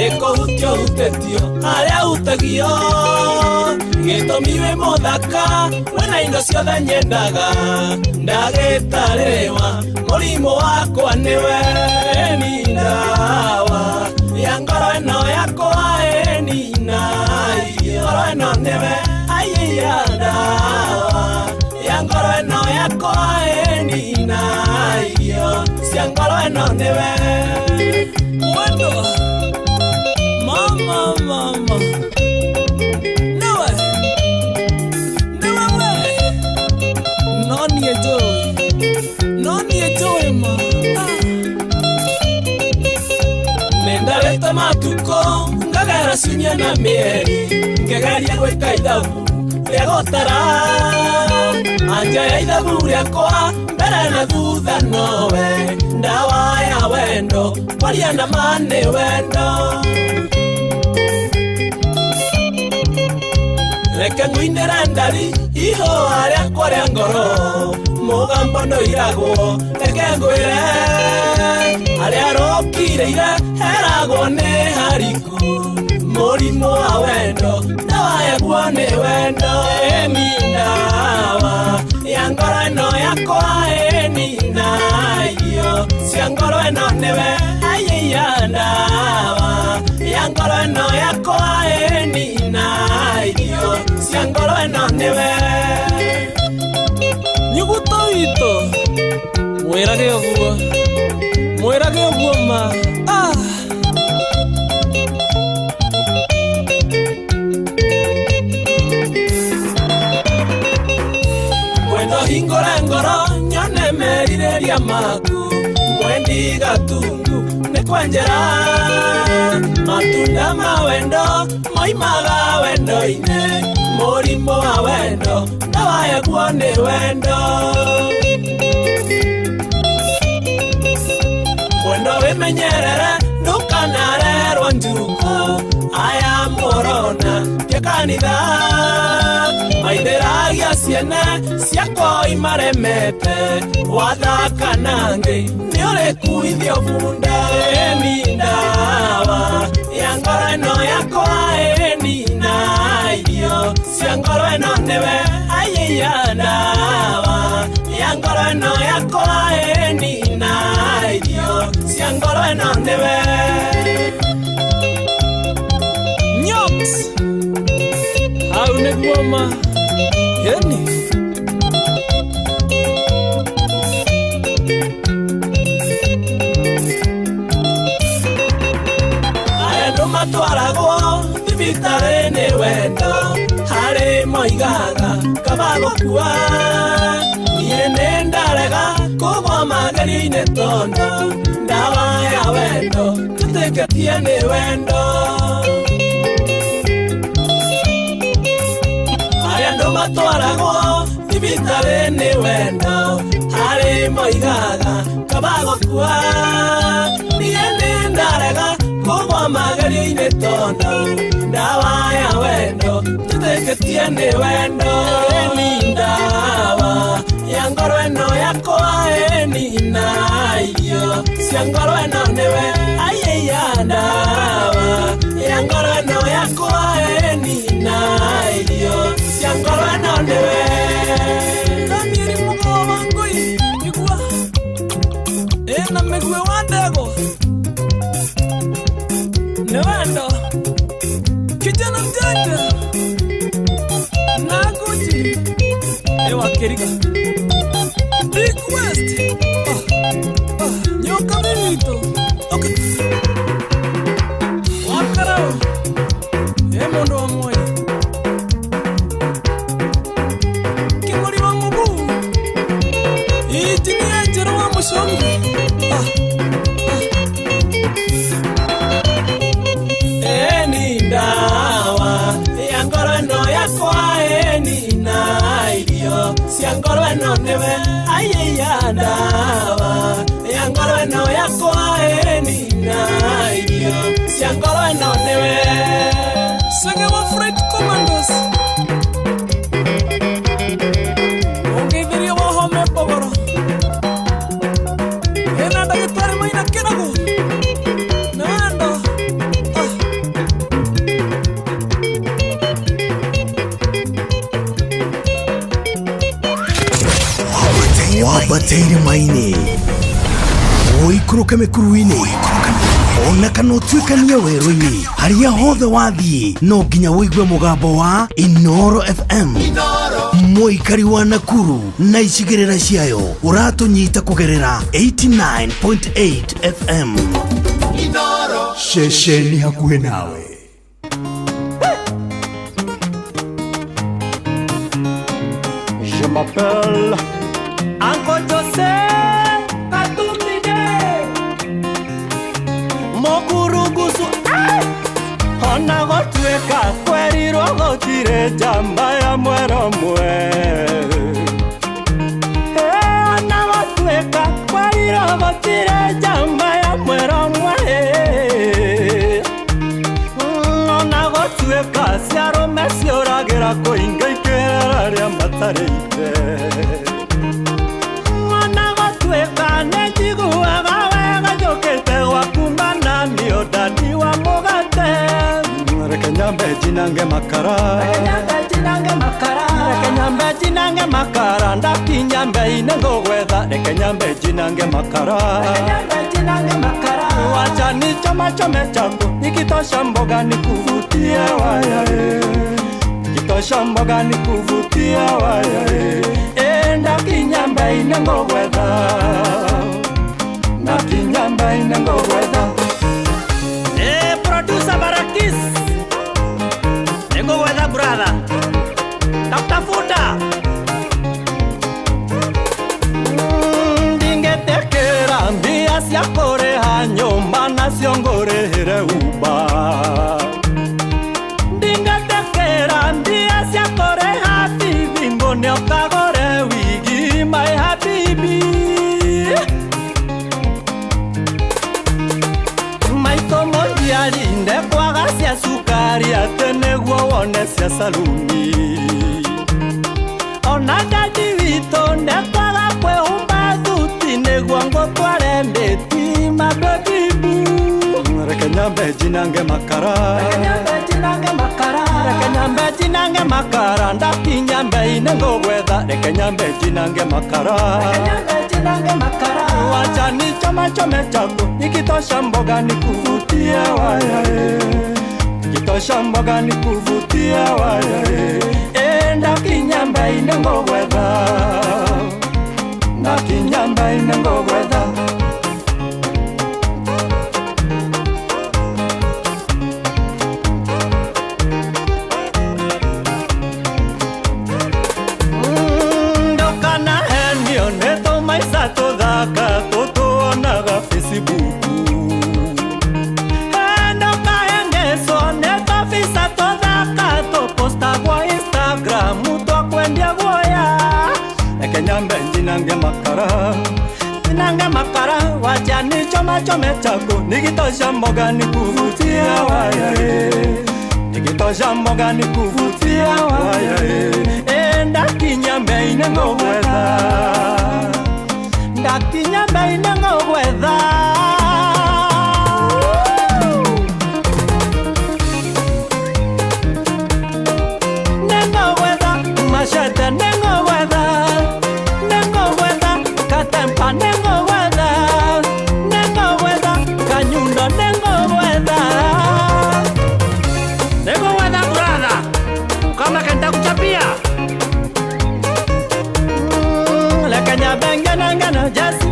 eko hutio hutetio aria hutagio gitumi wi muthaka wena indo ciothe nyendaga ndagitariwa murimu wakwa niwe ni ndawa ya ngoro ino yakwa ni nayo ngoro ino niwe aiya ndawa ya ngoro ino yakwa ni nayo cia ngoro ino niwe wendo mama nawe noni ejoy ma nendareta matuko ngagara sunya na mieri ngegeria gwika ithabu ria gotara anja ya ithabu riakwa mbere na thutha nowe ndawa ya wendo kwaria na mane wendo reke ngwinere ndari iho aria kwaria ngoro mugambo ndoiragwo reke ngwire aria rokireire heragwo ni hariku murimu wa wendo ndawa yaguo ni wendo ni ndawa ya ngoro ino yakwa ni nayo cia ngoro ino niwe aiya ndawa ya ngoro ino yakwa ni nayo cia ngoro ino niwe nyuguto ito mwirage uguo ma mwendo hingore ngoro nyone merireria maku mwendi gatungu nekwenjera matunda ma wendo moimaga wendo-ine murimu wa wendo ndawa yaguo ni wendo mwendo wimenyerere ndukanarerwo njuko aya morona kekanitha maitheragia ciene ciakwa imaremete wathaka nangi ni urikuithio bunda ni ndawa ya ngoro ino yakwa ni nayo cia ngoro ino niwe aiya ndawa ya ngoro ino yakwa ni nayo cia ngoro ino niwe nyops hau niguo ma yani aya matwaragwo thibitarĩ-inĩ wendo harĩ moigaga kabagũkua niĩ nĩ ndarega kũgwa magerio-inĩ tondũ ndawa ya wendo tũtĩkĩtie nĩ wendo aya matwaragwo thibitarĩ-inĩ wendo harĩ moigaga kabagũkua niĩ nĩ ndarega kũgwa magerio-inĩ tondũ ndawa ya wendo tũtĩkĩtie nĩ wendo ni ndawa ya ngoro ĩno yakwa ni nayo cia ngoro ĩno nĩwe aiya ndawa ya ngoro ĩno yakwa ni nayo cia ngoro ĩno nĩwe Danieli Mugoma ngui igua na mĩgue wa ndego ni wendo kijana mjanja na guji ewa keriga request nyoka minito okay wakarao mondo wa moyo kimori wa mubu itini ajero wa mushongi ndawa ya ngoro ino yakwa ni nayo cia ngoro ino niwe aiya ndawa ya ngoro ino yakwa ni nayo cia ngoro ino niwe senge wa Fred Commandos ungiviria wa home pogoro ena ndagĩtarĩ maina kĩrago nando wambateire maini uikuruke mikuruini ona kana utuikanie werũ-inĩ harĩa hothe wathiĩ no nginya wĩigue mũgambo wa Inooro FM. Mũikari wa Nakuru na icigĩrĩra ciayo ũratũnyita kũgerera 89.8 FM. Inooro ceceni hakuhĩ nawe. Je m'appelle Uncle Jose Katumide Mokurugusu Ona gotweka kwerirwo gotire jamba ya mwero mwe Ona gotweka kwerirwo gotire jamba ya mwero mwe Ona gotweka ciarũme ciũragĩra kũhinga ikĩra rĩa matarĩite Ona gotweka nĩnjiguaga wega njũkĩte gwakumba na nĩ ũndani wa mũgate Reke nyambe njinange makara Reke nyambe njinange makara ndakinya mbei-inĩ ngũgwetha Reke nyambe njinange makara Wacha nichome changu nikitosha mboga nikuvutie waya Nikitosha mboga nikuvutie waya Ndakinya mbei-inĩ ngũgwetha Ndakinya mbei-inĩ ngũgwetha Producer Barakis Ngũgwetha brother Tafuta Ndingetekera mbia cia kũrĩha nyũmba nacio ngũrĩhĩre Uber Ndingetekera mbia cia kũrĩha bibi mbũnĩ ũkagũre wigi my habibi Maitho mũndiarinde kwaga cia sukari atĩ nĩguo wone cia saluni Ona dadi witũ ndekwaga kwĩhumba thuti nĩguo ngũtware ndĩti mabebibu Reke nyambe njinange makara Reke nyambe njinange makara ndakinya mbei-inĩ ngũgwetha Reke nyambe njinange makara Wacha nichome changu nikitosha mboga nikuvutie waya Nikitosha mboga nikuvutie waya Ndakinya mbei-inĩ ngũgwetha Ndakinya mbei-inĩ ngũgwetha Ndũkana henio nĩtũmaica tũthaka tũtuonaga Facebook Ndũkahengeco nĩtũbica tũthaka tũposta gwa Instagram twakwendia guoya Reke nyambe njinange makara Wacha nichome changu nikitosha mboga nikuvutie waya Nikitosha mboga nikuvutie waya Ndakinya mbei-inĩ ngũgwetha Ndakinya mbei-inĩ ngũgwetha Nĩngũgwetha machete nĩngũgwetha katempa nĩngũgwetha kanyundo nĩngũgwetha brother kama kenda kuchapia Reke nyambe ngenangena jesi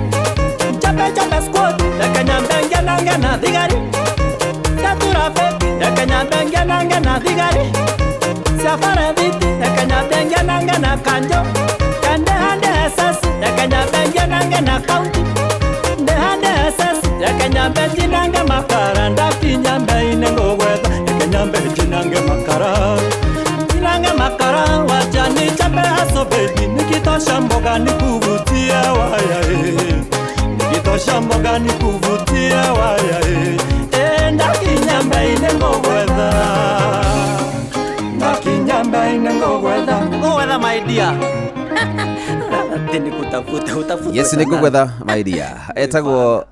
chape squad Reke nyambe ngenangena thigari Satura baby Reke nyambe ngenangena thigari Safara viti Reke nyambe ngenangena kanjo Kande hande esasi Reke nyambe ngenangena county Ndehande esasi Reke nyambe njinange makara Ndakinya mbei-inĩ ngũgwetha Reke nyambe njinange makara Wacha nichape haso baby Nikitosha mboga nikuvutie waya Nikitosha mboga nikuvutie waya Ndakinya mbei-inĩ ngũgwetha Ndakinya mbei-inĩ ngũgwetha my dear Nikutafuta. Yes, nikugwetha my dear. Etagwo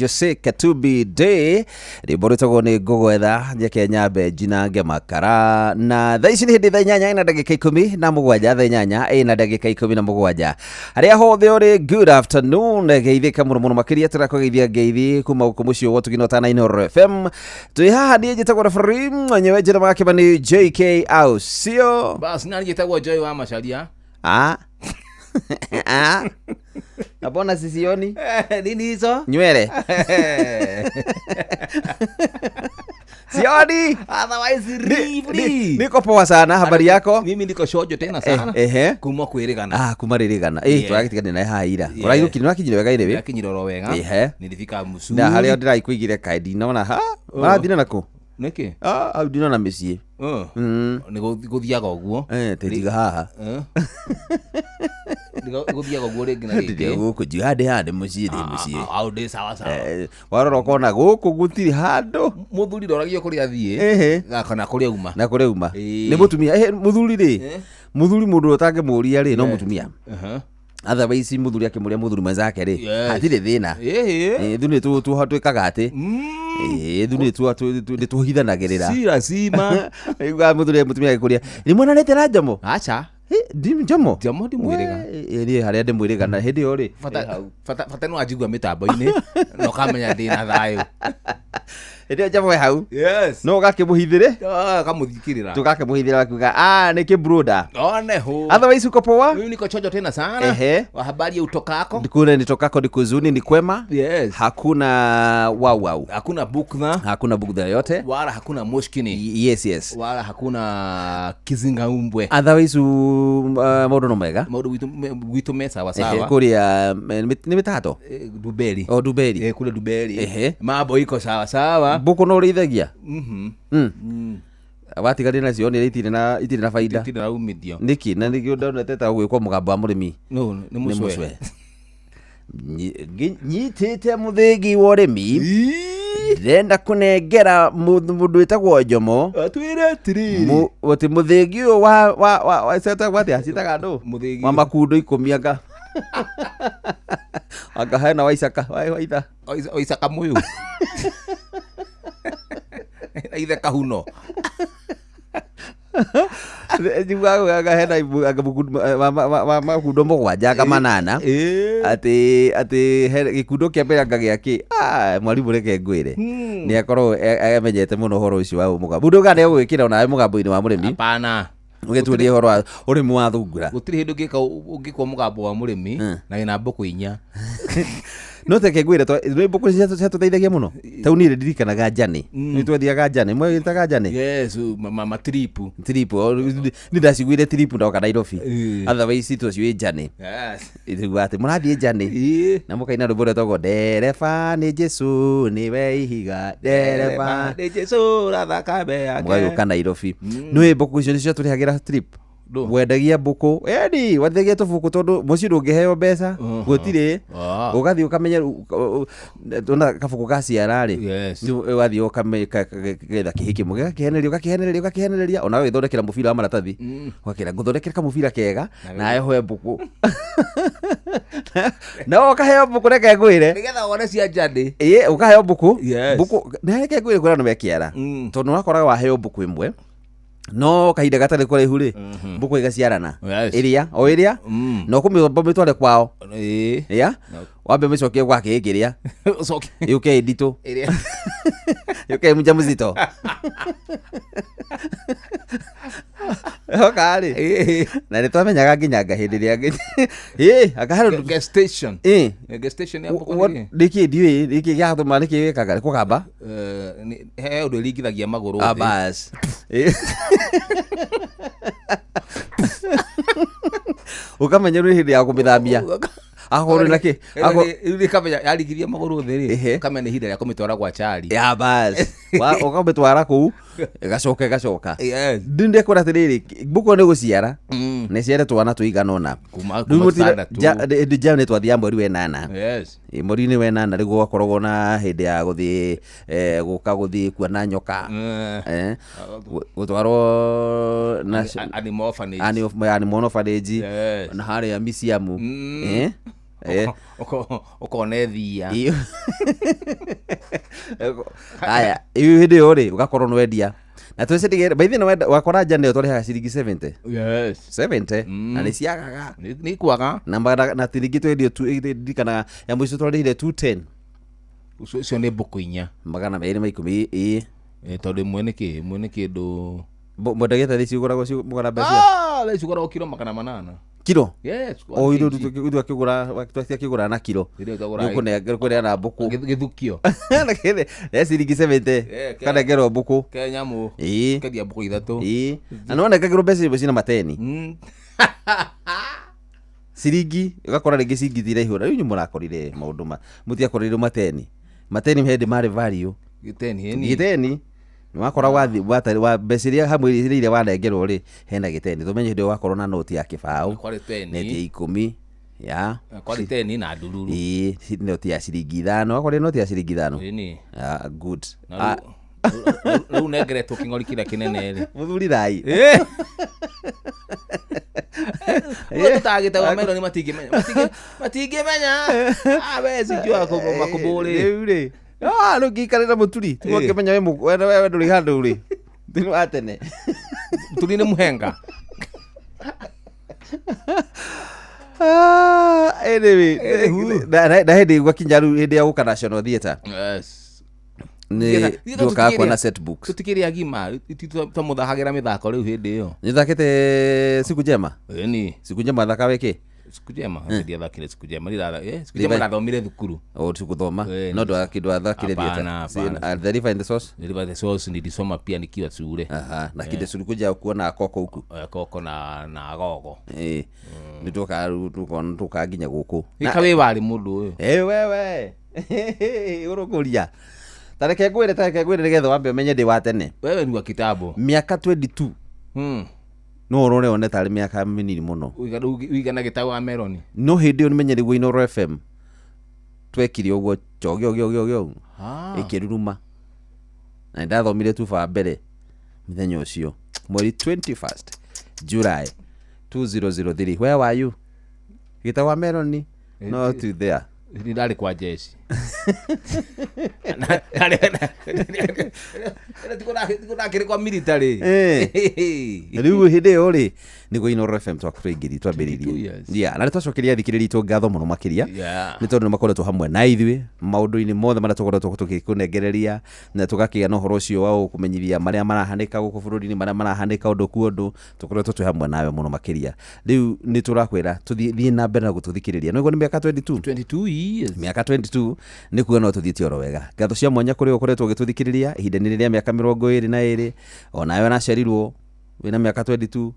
Jose Katubi Day riboretagwo ni ngugwetha njeke nyambe njinange makara na thaa ici ni hindi thaa 8 na ndagika 17 thaa 8 na ndagika 17 haria hothe uri good afternoon geithika muno makiria turakugeithia ngeithi kuma guku mucio wotu ginota na Inooro FM twi haha ni njitagwo referee nyewe njira make bani JK Ausio bas nani njitagwo Joy wa Macharia Abona sisioni nini hizo nywele sioni otherwise rivli niko poa sana habari yako mimi niko shojo tena sana kuma kwirigana kuma ririgana turagitigana na haira uraigukire nakinyire wega ire we kinyiroro wega nilifika musu na haria ndiraikuigire kaidi naona marathina nako niki au dino na mecie ni guthiaga uguo tetiga haha ni guthiaga uguo ringi na ringi guku jihade mucie au de sawa warora kona guku gutiri handu muthuri ndoragio kuri athie kana kuri uma na kuri uma ni mutumia muthuri ri muthuri mundu utange muria ri no mutumia otherwise muthuri akimuria muthuri mwenzake ri hatire thina thuni tu hatwikaga ati thuni tu tuhithanagirira si lazima igwa mutumia agikuria ni mwana nete na njomo acha dim njomo ndi mwiriga iri haria ndi mwiriga na hindi yo ri fata no ajigwa mitambo-ini no kamenya thina thayo Ede jamo hau yes no gakimuhithire kamuthikirira tukakimuhithira kuga ni kibruda one ho otherwise uko poa mimi niko chojo tena sana wa habari ya utokako ndikune nitokako ndikuzuni ni kwema yes hakuna wow hakuna bugdha yote wala hakuna mushkini yes wala hakuna kizinga umbwe otherwise modo no mega modo witu mesa wasawa kuria ni mitato Dubeli kule Dubeli mambo iko sawa buko no rithagia watigari na cio ni itire na faida itire na umithio niki na niki ndoneteta gwikwo mugambo wa murimi no ni muswe nyitite muthigi wa urimi ndenda kunengera mundu witagwo Njomo atwire tiriri ati muthigi wa seta gwate acitaga andu wa makundo 10 anga hena waisaka waisaka muyu aithe kahuno jiwa anga hena makundo 7 kama 8 ati gikundo kia mbere anga giaki mwalimu reke ngwire ni akorwo amenyete muno horo ucio wa mugambo mundu gane gwikira ona mugambo-ini wa murimi hapana ugeturia horo wa urimi wa thungura gutiri hindu ngika mugambo wa murimi na ina mbuku 4 no teke ngwire to mbuku cia tuteithagia muno tau ni ndirikanaga njane ni twethiaga njane mwe witaga njane yes mama tripu ni ndacigwire tripu ndoka Nairobi otherwise tucio njane yes ithuga ati murathie njane na mukaina rubore togo dereba ni Jesu ni we ihiga dereba ni Jesu rathaka be yake mwayo Nairobi no mbuku icio nicio turihagira trip wendagia mbuku edi wathiagia tubuku tondu muci ndungiheo mbeca gutire ugathii ukamenya tuna kabuku gaciara ri wathii ukametha kihiki muge kihenereria ona withondekera mubira wa maratathi wakira nguthondekera kamubira kega na ehoe mbuku na ukaheo mbuku reke ngwire nigetha wone cia njane ukaheo mbuku na reke ngwire kurano mekiara tondu wakoraga waheo mbuku imwe no kahinda gatari kuraihu ri mbuku igaciarana iria no kumibomba mitware kwao wambe micokie gwake ikiria yuke ndito yuke mjamzito okari na nitwamenyaga nginyaga hindi ria akahero gestation ya mbuku diki gyathuma niki wikaga kugamba he undu ringithagia maguru bas ukamenya ri hindi ya kumithambia ahoro nake kamenya yarigithia maguru thiri kamenya hindi ya kumitwara gwa chari bas Ukambe twara kuu gacoka Yes. ndinde kora tiriri mbuko ni guciara ni ciare twana tuigana ona Kuma standard ndijane twathia mweri we 8 Yes. mweri-inĩ we 8 rĩu gwakoragwo na hĩndĩ ya gũthiĩ gũka gũthiĩ kuona nyoka gũtwarwo na animal orphanage Yes. na harĩa museum Ukone thia. Aya hĩndĩ ĩyo rĩ ũgakorwo nĩwendia na twĩcirie by the way wakora njane ũtũrĩhaga ciringi 70 Yes. 70 na nĩ ciagaga Ni kwaga. na tiringi twendio kana ya mũico twarĩhire 210 Ucio ni buku inya. magana merĩ ma ikũmi Tondu mwene kindu mwendagĩte thĩ cigũragwo cigũra mbeca thaa ici ũgũragwo kiro 800. kiro Yes. twakĩgũra na kiro Rĩrĩa ũtagũra nĩũkũneana mbũkũ gĩthukio. ya ciringi 70 kanengerwo mbũkũ Kenyamu. Kendia buku ithatu. na nĩwonekagĩrwo mbeca imwe cina mateni ciringi ũgakora rĩngĩ cingithire ihũra rĩu mũrakorire maũndũ mũtiakorire mateni hĩndĩ marĩ value gĩteni wakora wathi wa mbeca iria hamwe iria wanengerwo rĩ hena gĩteni tũmenye hĩndĩ wakorwo na noti ya kĩbaũ neti ya 10 ya teni na ndururu noti ya ciringi 5 wakorire noti ya ciringi 5 good rĩu nengeretwo kĩng'ori kĩrĩa kĩnene rĩ mũthuri thai tũtagĩtagwo meroni matingĩmenya weci njũa makũmbũrĩ rĩu rĩ rĩu ngĩikarĩra mũturi tugokĩmenya we ndũrĩ handũ rĩ thĩinĩ wa tene mũturi nĩ mũhenga na hĩndĩ gwakinya rĩu hĩndĩ ya gũka National Theatre nĩ nduĩkaga kuona set books tũtikĩrĩ agima twamũthahagĩra mĩthako rĩu hĩndĩ ĩyo nĩthakĩte siku njema ĩni siku njema thaka wĩkĩ siku njema ndiathakire siku njema siku njema ndathomire thukuru sikuthoma no kĩndũ athakire theatre the river in the source nilisoma pia nikiwa shule na kinde tulikuja kuona koko huku koko na gogo nituka nginya guku ikawe wali mundu uyu wewe urukuria tareke ngwire nigetha wambe umenye ndi wa tene wewe ni wa kitabu miaka 22 no urore one tari miaka minini muno uigana gitabu wa Meloni no hindi yo nimenye rigwo Inooro FM twekire uguo chogio ikiruruma na ndathomire tu fa mbere mithenya ucio mweri 21st July 2003 where were you gitabu wa Meloni no to there ndari kwa jeshi tikuna kiri kwa military riu hinde yo ri niguo Inooro FM twakuingiri twambiririe na nitwacokeria thikiriri itu ngatho muno makiria ni tondu makoretwo hamwe na ithui maundu-ini mothe maria tukoretwo tugikunengereria na tugakia na uhoro ucio wa kumenyithia maria marahanika guku bururi-ini maria marahanika undu ku undu tukoretwo twi hamwe nawe muno makiria riu ni turakwira tuthii na mbere na gututhikiriria niguo ni miaka 22 years miaka 22 ni kuga no tuthiĩte oro wega ngatho cia mwanya kuri ukoretwo ugituthikiriria ihinda-inĩ rĩrĩa miaka 22 onawe naciarirwo wina miaka 22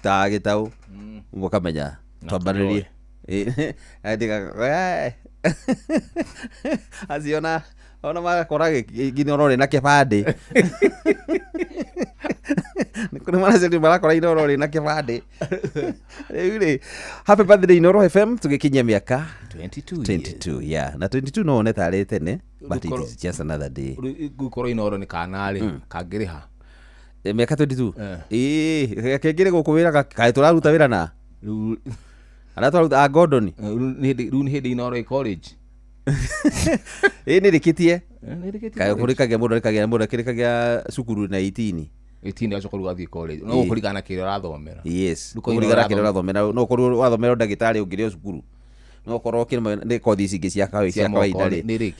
ta gitau ukamenya twambaririe aciona ona magakora Inooro na kibandi nikuni maraciri marakora Inooro na kibandi riu ri happy birthday Inooro FM tugikinyia miaka 22 yeah na 22 no one tari tene but it is just another day gukoro Inooro ni kanari kangiriha miaka 22 kengire guku wira kai turaruta wira na ara turaruta Gordon riu ni hindi Inooro college ni rikitie kai kurikagia mundu kirikagia cukuru na 18 acoka rĩu athiĩ college no gũkũringana kĩrĩa ũrathomera yes kũringana kĩrĩa ũrathomera no ũkorwo wathomera ndagĩtarĩ ũngĩrĩ o cukuru no ũkorwo nĩ kothi ici ingĩ cia kawaida rĩ nĩ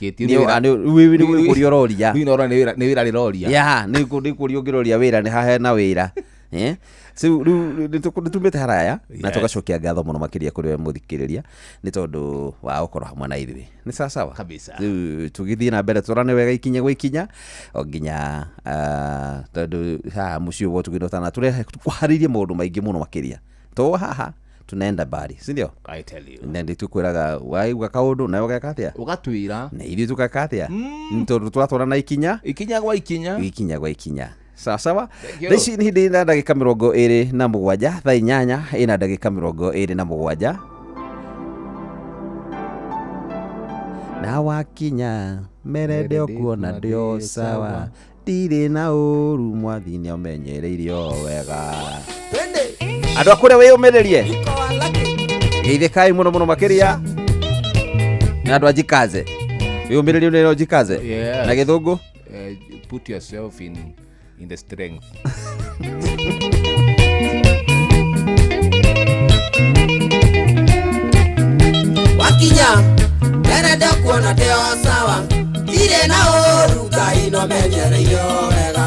kũria ũroria nĩ wĩra rĩroria ya nĩ kũria ũngĩroria wĩra nĩ hahena wĩra rĩu nĩtumĩte haraya na tũgacokia ngatho mũno makĩria kũrĩ we mũthikĩrĩria nĩ tondũ wa gũkorwo hamwe na ithuĩ nĩ sawa rĩu tũgĩthiĩ na mbere tũrane wega ikinya gwĩ ikinya o nginya tondũ haha mũciĩ ũguo tũgĩndotana tũharĩirie maũndũ maingĩ mũno makĩria to haha tunaenda bari, si ndio? I tell you. Na ndi tukwiraga waigua kaundu nayo gakathia Ugatwira na ithuĩ tugakathia ntondu twatwarana ikinya gwa ikinya. Sawa. Thaici nĩ hĩndĩ na ndagĩka 27 thaa 8 ĩna ndagĩka 27 na wakinya merende okuona ndio sawa ndirĩ na ũru mwathi nĩ omenyereirio wega andũ akũrĩa wĩyũmĩrĩrie geithĩkai mũno makĩria na andũ ajikaze wĩyũmĩrĩrie nĩ njikaze na gĩthũngũ put yourself in the strength. Wakinya merende kuona ndio sawa ndirĩ na ũru Ngai no menyereirio wega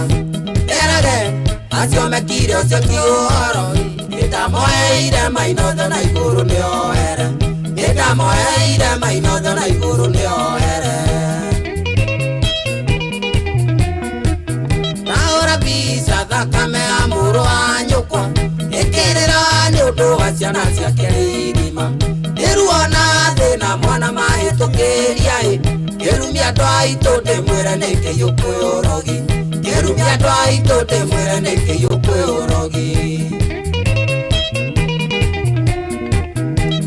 erage acio mekire ũcio ti ũhoro nĩndamoheire mainothe na igũrũ nĩohere nĩndamoheire mainothe na igũrũ nĩohere naũra bisa thakame ya mũrũ wa nyũkwa ĩkĩrĩra nĩ ũndũ wa ciana ciake irima nĩruona thĩna mwana mahĩtũkĩria kĩrumia andũ aitũ ndĩmwĩre nĩ kĩiyũkwĩũrogi kĩrumia andũ aitũ ndĩmwĩre nĩ kĩiyũkwĩũrogi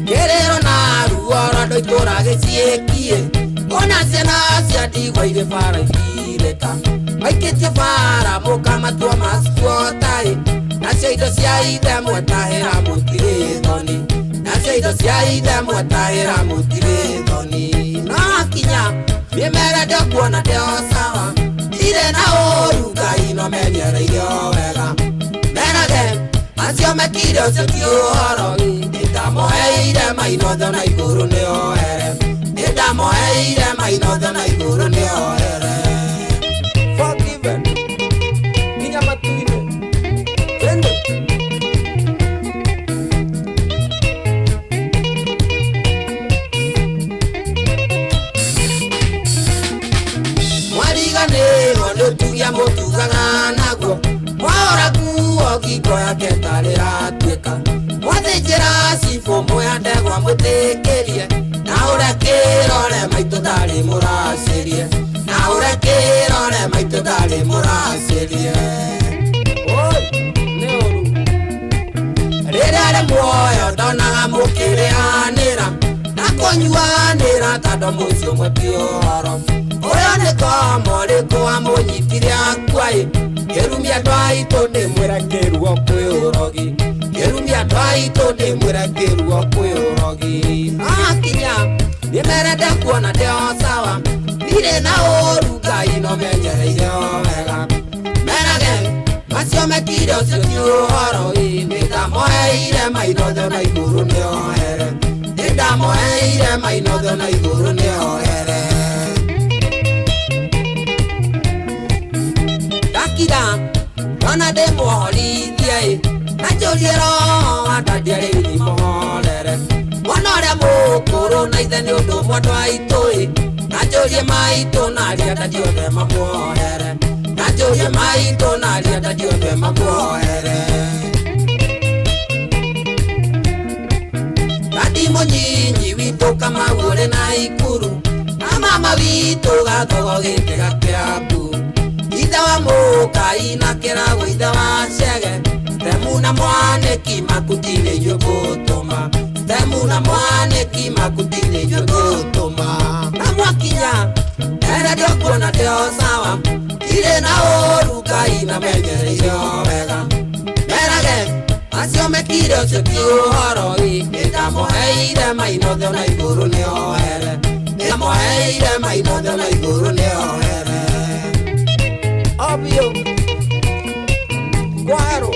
kĩrĩro na ruoro andũ itũra gĩciĩkie ona ciana cia ndigwa irĩ bara ibirĩka maikĩtie bara mũka matua macikuotaĩ nacio indo cia ithe mwetahĩra mũtirĩ thoni nacio indo cia ithe mwetahĩra mũtirĩ thoni no akinya merende kuona ndio sawa ndirĩ na ũru Ngai no menyereirio wega merage acio mekire ũcio ti ũhoro nĩndamoheire mainothe na igũrũ nĩohere nĩndamoheire mainothe na igũrũ nĩohere forgiven nginya matu-inĩ mwariganĩrwo nĩũtugia mũtugaga naguo mwaora kuo ngingo yake tarĩratuĩka mwathĩnjĩra cibũ mũya ndegwa mũtĩkĩrie na ũrekĩrore maitũ tarĩ mũracĩrie na ũrekĩrore maitũ tarĩ mũracĩrie nĩ ũru rĩrĩa rĩ muoyo ndonaga mũkĩrĩanĩra na kũnyuanĩra tondũ mũciĩ ũmwe ti ũhoro ũyũ nĩ komo rĩkũa mũnyitire akwaĩ kĩrumia andũ aitũ ndĩmwĩra kĩruo kwĩũrogi kĩrumia andũ aitũ ndĩmwĩra kĩruo kwĩũrogi akinya nĩmerende kuona ndio sawa ndirĩ na ũru Ngai no menyereirio wega merage macio mekire ũcio ti ũhoro nĩndamoheire mainothe na igũrũ nĩohere nĩndamoheire mainothe na igũrũ nĩohere ndakira ona ndĩmũhorithie na njũrie roho andandĩarĩri mũhorere mwana ũrĩa mũkũrũ na ithe nĩ ũndũ ũmwe andũ aitũ na njũrie maitũ na arĩa ndandiothe mamuohere na njũrie maitũ na arĩa ndandiothe mamuohere ndandi mũnyinyi witũ Kamagũrĩ na Ikuru na mama witũ Gathogo gĩkĩ ga Kĩambu ithe wa Mũkai na Kĩragũ ithe wa Chege Temu na Mwanĩki Makuti-inĩ inyuĩ ngũtũma Temu na Mwanĩki Makuti-inĩ inyuĩ ngũtũma na mwakinya merende kuona ndio sawa ndirĩ na ũru Ngai na menyereirio wega merage acio mekire ũcio ti ũhoro nĩndamoheire mainothe na igũrũ nĩohere nĩndamoheire mainothe na igũrũ nĩohere obvio kwaro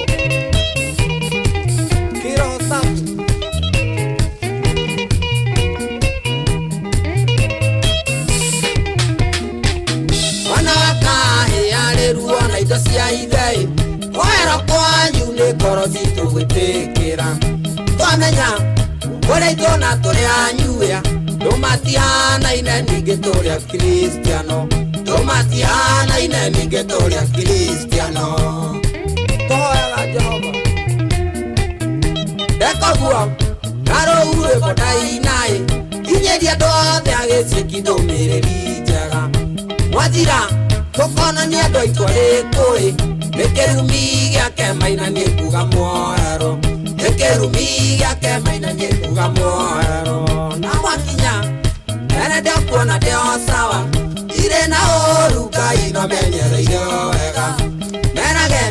kiroho safi wana wakahe arĩruo na indo cia ithe kwero kwanyu nĩ ngoro citũ gwĩtĩkĩra twamenya ũrĩa itũ na tũrĩ anyuĩa tũmatihanaine ningĩ tũrĩ Akristiano tũmatihanaine ningĩ tũrĩ Akristiano tũhoyaga Jehova eka guo uwe bodai nai inye dia do age sekido mere bijaga wadira kokona ni ado itware koi nekerumi yake maina ni kuga moero nekerumi yake maina ni kuga moero na wakinya ene de kuona de sawa ire na oruka ino menyere yo ega menage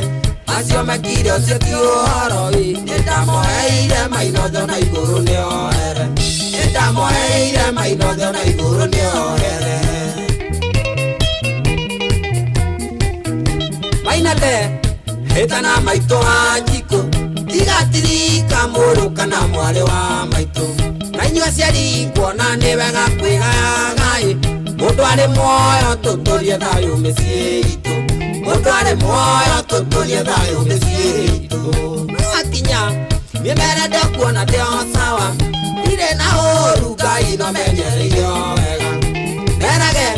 asio makire osio tioro i ndamo eire maino dona iguru ne ore ndamo eire maino dona iguru ne ore maina de etana maito ajiko igatirika muru kana mwale wa maito na inyua ciari kuona ni wega kwigagai mundu ari moyo tuturie thayo micii itu mundu ari moyo tuturie thayo micii itu nakinya nimerende kuona ndeo sawa ire na uru Ngai no menyereire wega merage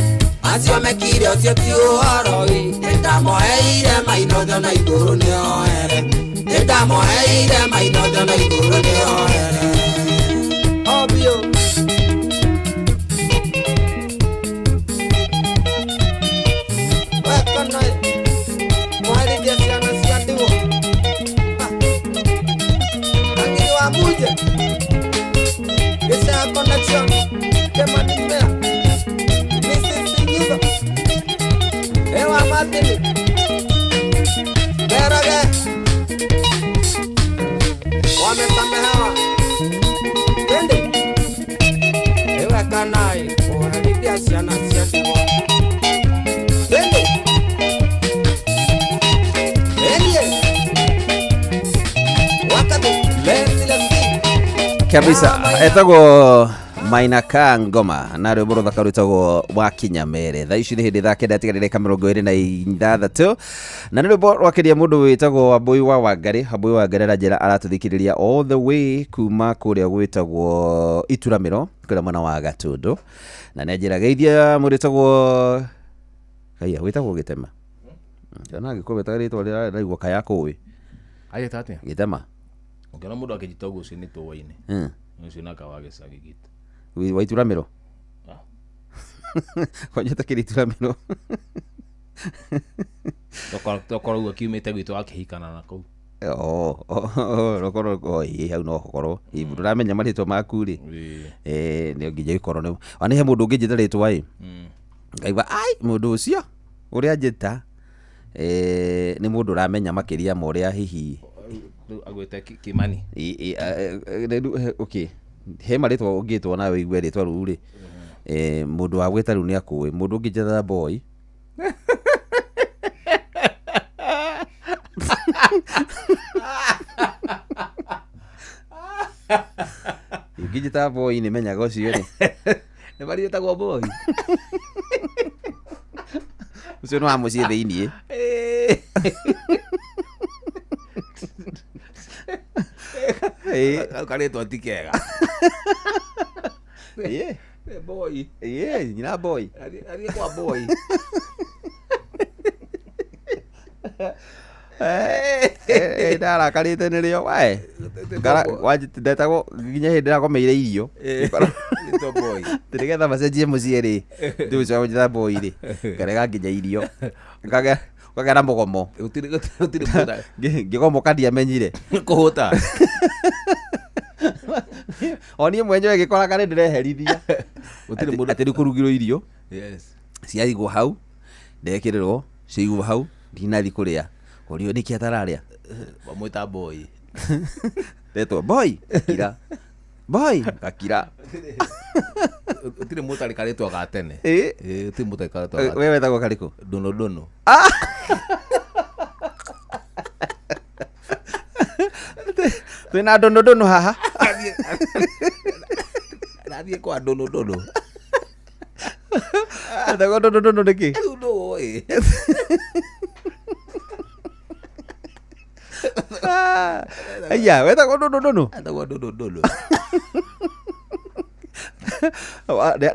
acio mekire ocio ti uhoro ndamoheire maitho na iguru ni oere ndamoheire maitho na iguru ni oere obio Muje, esa conexión que manimea, Mrs. Sigido, Eva Martini, pero que, wame samehewa, tende, Eva Kanai, ora lidia siana siativo, tende, kabisa etagwo Maina Ka Ngoma na rwimbo ruthaka rwitagwo Wakinya Mere thaa ici ni hindi thake ndatigarire ka 26 na ni rwimbo rwakiria mundu witagwo Wambui wa Wangari aranjira aratuthikiriria all the way kuma kuria gwitagwo Ituramiro kuria mwana wa Gatundu na nenjira geithia muritagwo kaya witagwo Gitema jana ngikobeta ritwa riraigwo kaya kuwi ayeta atia Gitema ukena mundu akijita ugo ucio ni tuwaine ucio naka wa gicagi gitu wa Ituramiro kwanyeta kiri Ituramiro tokoro ugo kiumite gwitu akihikana na kou rokoro hau no korwo iburamenya maritwa maku ri ni nginya ikorwo ni ani he mundu ngijita ritwa ngaigua ai mundu ucio uria njita ni mundu ramenya makiria ma uria hihi agwete Kimani okay he maritwa ungitwo nawe igwe ritwa ru ri mundu wa gweta ru ni akuwe mundu ngijeta boy ngijeta boy ni menyaga ucio ri ni bari etagwo boy ucio no amucie thiini karetwa ti kega boy nyina boy ari kwa boy ndara karite ni rio wae wajitindetagwo nginya hindi ndakomeire irio to boy tirigetha macenjie mucie ri ndiucio wajitha boy ri ngarega nginya irio kagera mugomo utiri ngigomoka ndiamenyire kuhuta oni mwenyewe gikoraga ni ndireherithia utiri mundu atiri kurugirwo irio ciaigwo hau ndekirirwo ciaigwo hau ndinathi kuria urio niki atararia wamwita boy retwo boy kira boy gakira utiri mutari karetwa ga tene utiri mutari karetwa wewe wetagwo kariku dono twina dono haha nathie kwa dono wetagwo dono niki no aya wetagwo dono atagwo dono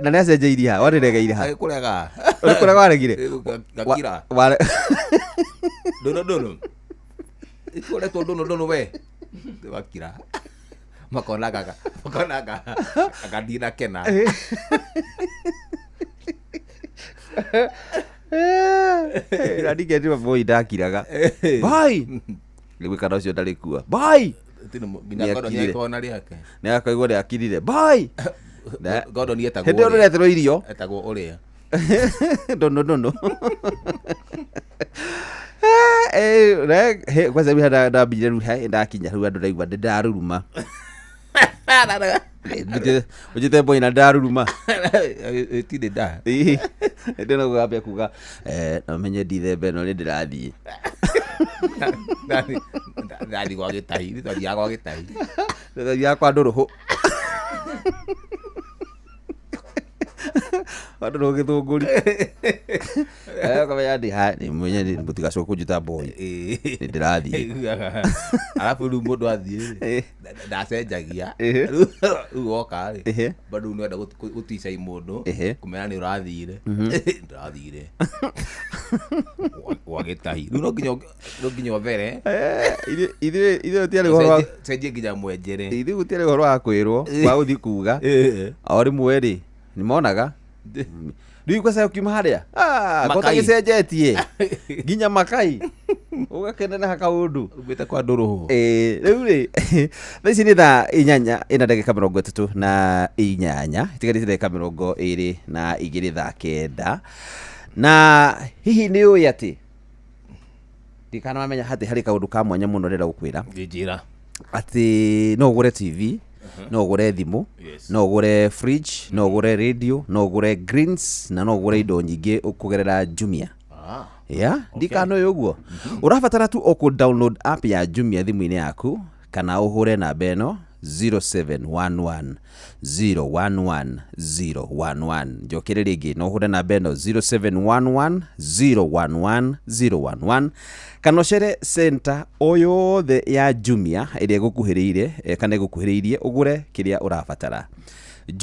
na nä acenjeirie ha warä ha kurega waregire gakira dono ituoretwo dono we wakira makona akadina kena na ndigethima boy ndakiraga bai gwikara ucio ndarĩ kuo bai nä akaigua nä akirire bai hä ndä ä yo nä reterwo irio etagwo ũrĩa ndono kwanza rä ndambire rä ndakinya rä u andå ndaigua ndä ndaruruma å njä te mboi na ndaruruma tirĩ nda ndä no gambia kuga no menye ndithemba ä no nä ndä rathiä ndathi gwa gĩtahi nĩ twathiaga gwa gĩtahi thathiaga kwa ndå rå hå andå rå gä thå ngå ri kamenya ndä mwenye må tigacoka kå njuta mboi nä ndä rathiä arabu rĩu mũndũ athiĩ ndacenjagia rĩu woka rĩ bado nĩ wenda gũticai mũndũ kũmenya nĩ ũrathire ndĩrathire gwa gĩtahi rĩu no nginya ũbere ithuĩ tiarĩ ũhoro cenjie nginya mwenjere ithuĩ gũtiarĩ ũhoro wa kwĩrwo wa gũthiĩ kuga o rĩmwe rĩ nĩ monaga rĩu kwaca ũkiuma harĩa gũtagĩcenjetie nginya makai ũgakenena kaũndũ umĩte kwa ndũrũhũ rĩu rĩ thaa ici nĩ thaa 8 ĩna ndagĩka 38 itigarĩte ndagĩka 22 thaa 9 na hihi nĩ ũĩ atĩ ndikanamenya hatĩ harĩ kaũndũ ka mwanya mũno ndĩrenda gũkwĩra njĩra atĩ no ũgũre TV no ũgũre thimũ no ũgũre fridge no ũgũre radio no ũgũre greens na no ũgũre indo nyingĩ kũgerera Jumia ndikanoĩ ũguo ũrabatara tu o download app ya Jumia thimũ-inĩ yaku kana ũhũre namba ĩno 0711 011 011 njokere rĩngĩ no ũhũre namba ĩno 0711 011 011 kana ũcere center o yothe ya Jumia ĩrĩa ĩgũkuhĩrĩirie kana ĩgũkuhĩrĩirie ũgũre kĩrĩa ũrabatara